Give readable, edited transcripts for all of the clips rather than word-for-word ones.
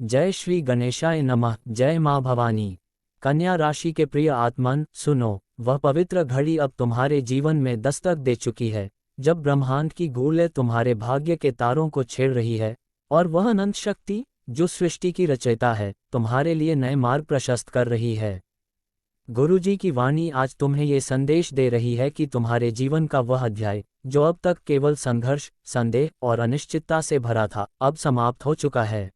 जय श्री गणेशाय नमः। जय माँ भवानी। कन्या राशि के प्रिय आत्मन सुनो, वह पवित्र घड़ी अब तुम्हारे जीवन में दस्तक दे चुकी है, जब ब्रह्मांड की गूंजें तुम्हारे भाग्य के तारों को छेड़ रही है, और वह अनंत शक्ति, जो सृष्टि की रचयिता है, तुम्हारे लिए नए मार्ग प्रशस्त कर रही है। गुरुजी की वाणी आज तुम्हें ये संदेश दे रही है कि तुम्हारे जीवन का वह अध्याय, जो अब तक केवल संघर्ष, संदेह और अनिश्चितता से भरा था, अब समाप्त हो चुका है।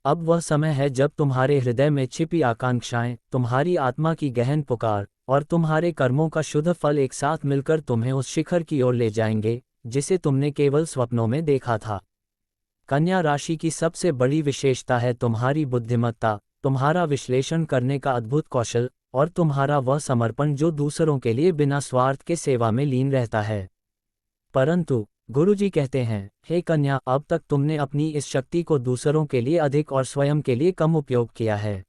अब वह समय है जब तुम्हारे हृदय में छिपी आकांक्षाएं, तुम्हारी आत्मा की गहन पुकार और तुम्हारे कर्मों का शुद्ध फल एक साथ मिलकर तुम्हें उस शिखर की ओर ले जाएंगे, जिसे तुमने केवल स्वप्नों में देखा था। कन्या राशि की सबसे बड़ी विशेषता है तुम्हारी बुद्धिमत्ता, तुम्हारा विश्लेषण करने का अद्भुत कौशल और तुम्हारा वह समर्पण जो दूसरों के लिए बिना स्वार्थ के सेवा में लीन रहता है। परंतु गुरुजी कहते हैं, हे कन्या, अब तक तुमने अपनी इस शक्ति को दूसरों के लिए अधिक और स्वयं के लिए कम उपयोग किया है।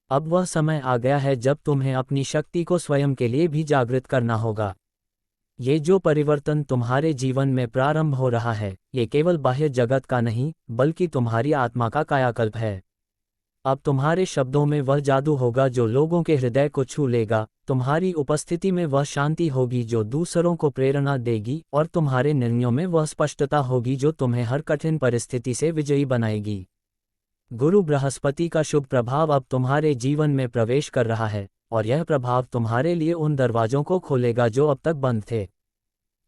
अब वह समय आ गया है जब तुम्हें अपनी शक्ति को स्वयं के लिए भी जागृत करना होगा। ये जो परिवर्तन तुम्हारे जीवन में प्रारंभ हो रहा है, ये केवल बाह्य जगत का नहीं, बल्कि तुम्हारी आत्मा का कायाकल्प है। अब तुम्हारे शब्दों में वह जादू होगा जो लोगों के हृदय को छू लेगा, तुम्हारी उपस्थिति में वह शांति होगी जो दूसरों को प्रेरणा देगी, और तुम्हारे निर्णयों में वह स्पष्टता होगी जो तुम्हें हर कठिन परिस्थिति से विजयी बनाएगी। गुरु बृहस्पति का शुभ प्रभाव अब तुम्हारे जीवन में प्रवेश कर रहा है, और यह प्रभाव तुम्हारे लिए उन दरवाजों को खोलेगा जो अब तक बंद थे।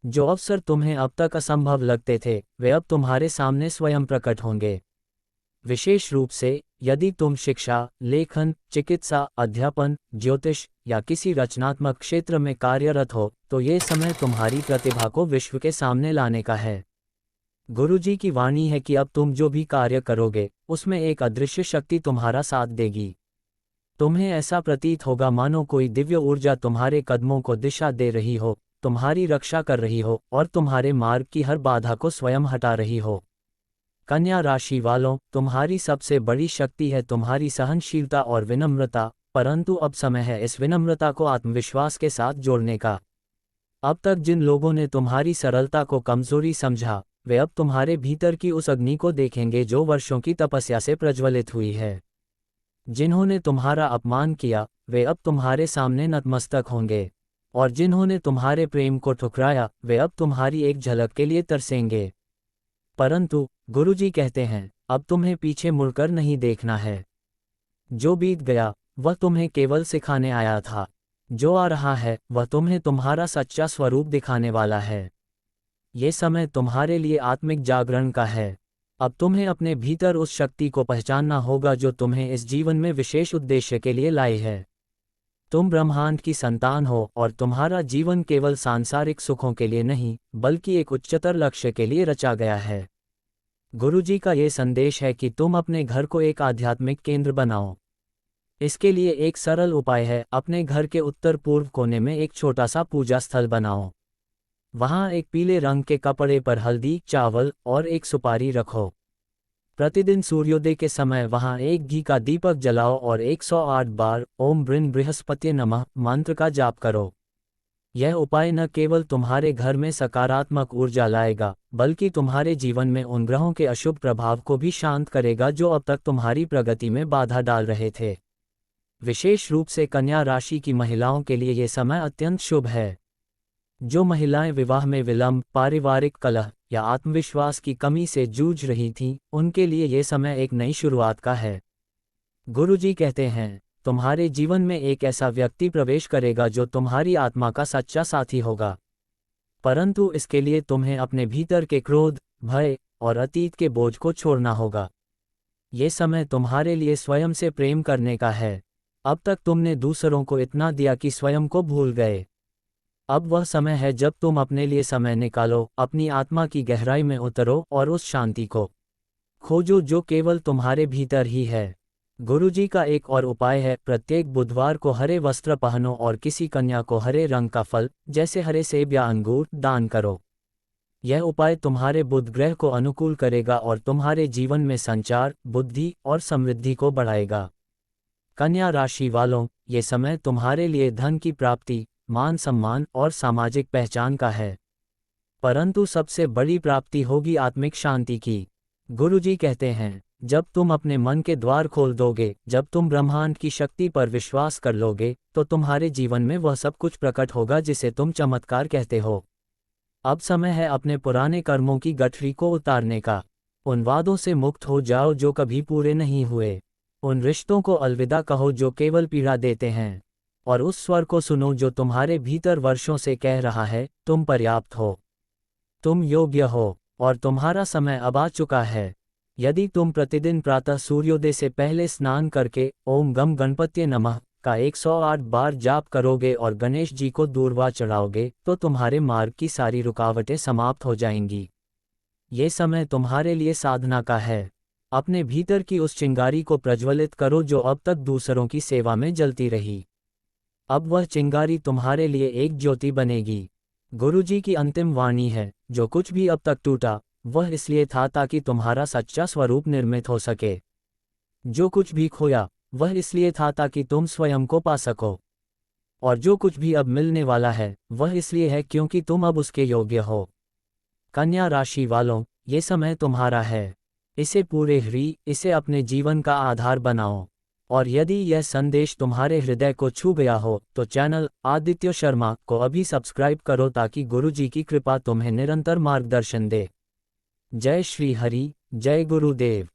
जो अवसर तुम्हें अब तक असंभव लगते थे, वे अब तुम्हारे सामने स्वयं प्रकट होंगे। विशेष रूप से यदि तुम शिक्षा, लेखन, चिकित्सा, अध्यापन, ज्योतिष या किसी रचनात्मक क्षेत्र में कार्यरत हो, तो ये समय तुम्हारी प्रतिभा को विश्व के सामने लाने का है। गुरुजी की वाणी है कि अब तुम जो भी कार्य करोगे, उसमें एक अदृश्य शक्ति तुम्हारा साथ देगी। तुम्हें ऐसा प्रतीत होगा मानो कोई दिव्य ऊर्जा तुम्हारे कदमों को दिशा दे रही हो, तुम्हारी रक्षा कर रही हो और तुम्हारे मार्ग की हर बाधा को स्वयं हटा रही हो। कन्या राशि वालों, तुम्हारी सबसे बड़ी शक्ति है तुम्हारी सहनशीलता और विनम्रता, परंतु अब समय है इस विनम्रता को आत्मविश्वास के साथ जोड़ने का। अब तक जिन लोगों ने तुम्हारी सरलता को कमजोरी समझा, वे अब तुम्हारे भीतर की उस अग्नि को देखेंगे जो वर्षों की तपस्या से प्रज्वलित हुई है। जिन्होंने तुम्हारा अपमान किया, वे अब तुम्हारे सामने नतमस्तक होंगे, और जिन्होंने तुम्हारे प्रेम को ठुकराया, वे अब तुम्हारी एक झलक के लिए तरसेंगे। परंतु गुरुजी कहते हैं, अब तुम्हें पीछे मुड़कर नहीं देखना है। जो बीत गया वह तुम्हें केवल सिखाने आया था, जो आ रहा है वह तुम्हें तुम्हारा सच्चा स्वरूप दिखाने वाला है। ये समय तुम्हारे लिए आत्मिक जागरण का है। अब तुम्हें अपने भीतर उस शक्ति को पहचानना होगा जो तुम्हें इस जीवन में विशेष उद्देश्य के लिए लाई है। तुम ब्रह्मांड की संतान हो और तुम्हारा जीवन केवल सांसारिक सुखों के लिए नहीं, बल्कि एक उच्चतर लक्ष्य के लिए रचा गया है। गुरुजी का ये संदेश है कि तुम अपने घर को एक आध्यात्मिक केंद्र बनाओ। इसके लिए एक सरल उपाय है, अपने घर के उत्तर पूर्व कोने में एक छोटा सा पूजा स्थल बनाओ। वहाँ एक पीले रंग के कपड़े पर हल्दी, चावल और एक सुपारी रखो। प्रतिदिन सूर्योदय के समय वहां एक घी का दीपक जलाओ और 108 बार ओम ब्रिन बृहस्पति नमः मंत्र का जाप करो। यह उपाय न केवल तुम्हारे घर में सकारात्मक ऊर्जा लाएगा, बल्कि तुम्हारे जीवन में उन ग्रहों के अशुभ प्रभाव को भी शांत करेगा जो अब तक तुम्हारी प्रगति में बाधा डाल रहे थे। विशेष रूप से कन्या राशि की महिलाओं के लिए यह समय अत्यंत शुभ है। जो महिलाएं विवाह में विलंब, पारिवारिक कलह या आत्मविश्वास की कमी से जूझ रही थीं, उनके लिए यह समय एक नई शुरुआत का है। गुरुजी कहते हैं, तुम्हारे जीवन में एक ऐसा व्यक्ति प्रवेश करेगा जो तुम्हारी आत्मा का सच्चा साथी होगा। परंतु इसके लिए तुम्हें अपने भीतर के क्रोध, भय और अतीत के बोझ को छोड़ना होगा। ये समय तुम्हारे लिए स्वयं से प्रेम करने का है। अब तक तुमने दूसरों को इतना दिया कि स्वयं को भूल गए। अब वह समय है जब तुम अपने लिए समय निकालो, अपनी आत्मा की गहराई में उतरो और उस शांति को खोजो जो केवल तुम्हारे भीतर ही है। गुरुजी का एक और उपाय है, प्रत्येक बुधवार को हरे वस्त्र पहनो और किसी कन्या को हरे रंग का फल, जैसे हरे सेब या अंगूर, दान करो। यह उपाय तुम्हारे बुध ग्रह को अनुकूल करेगा और तुम्हारे जीवन में संचार, बुद्धि और समृद्धि को बढ़ाएगा। कन्या राशि वालों, ये समय तुम्हारे लिए धन की प्राप्ति, मान सम्मान और सामाजिक पहचान का है, परंतु सबसे बड़ी प्राप्ति होगी आत्मिक शांति की। गुरुजी कहते हैं, जब तुम अपने मन के द्वार खोल दोगे, जब तुम ब्रह्मांड की शक्ति पर विश्वास कर लोगे, तो तुम्हारे जीवन में वह सब कुछ प्रकट होगा जिसे तुम चमत्कार कहते हो। अब समय है अपने पुराने कर्मों की गठरी को उतारने का। उन वादों से मुक्त हो जाओ जो कभी पूरे नहीं हुए। उन रिश्तों को अलविदा कहो जो केवल पीड़ा देते हैं। और उस स्वर को सुनो जो तुम्हारे भीतर वर्षों से कह रहा है, तुम पर्याप्त हो, तुम योग्य हो, और तुम्हारा समय अब आ चुका है। यदि तुम प्रतिदिन प्रातः सूर्योदय से पहले स्नान करके ओम गम गणपत्ये नमः का 108 बार जाप करोगे और गणेश जी को दूर्वा चढ़ाओगे, तो तुम्हारे मार्ग की सारी रुकावटें समाप्त हो जाएंगी। ये समय तुम्हारे लिए साधना का है। अपने भीतर की उस चिंगारी को प्रज्वलित करो जो अब तक दूसरों की सेवा में जलती रही। अब वह चिंगारी तुम्हारे लिए एक ज्योति बनेगी। गुरुजी की अंतिम वाणी है, जो कुछ भी अब तक टूटा, वह इसलिए था ताकि तुम्हारा सच्चा स्वरूप निर्मित हो सके। जो कुछ भी खोया, वह इसलिए था ताकि तुम स्वयं को पा सको। और जो कुछ भी अब मिलने वाला है, वह इसलिए है क्योंकि तुम अब उसके योग्य हो। कन्या राशि वालों, ये समय तुम्हारा है। इसे इसे अपने जीवन का आधार बनाओ। और यदि यह संदेश तुम्हारे हृदय को छू गया हो, तो चैनल आदित्य शर्मा को अभी सब्सक्राइब करो ताकि गुरुजी की कृपा तुम्हें निरंतर मार्गदर्शन दे। जय श्री हरि, जय गुरुदेव।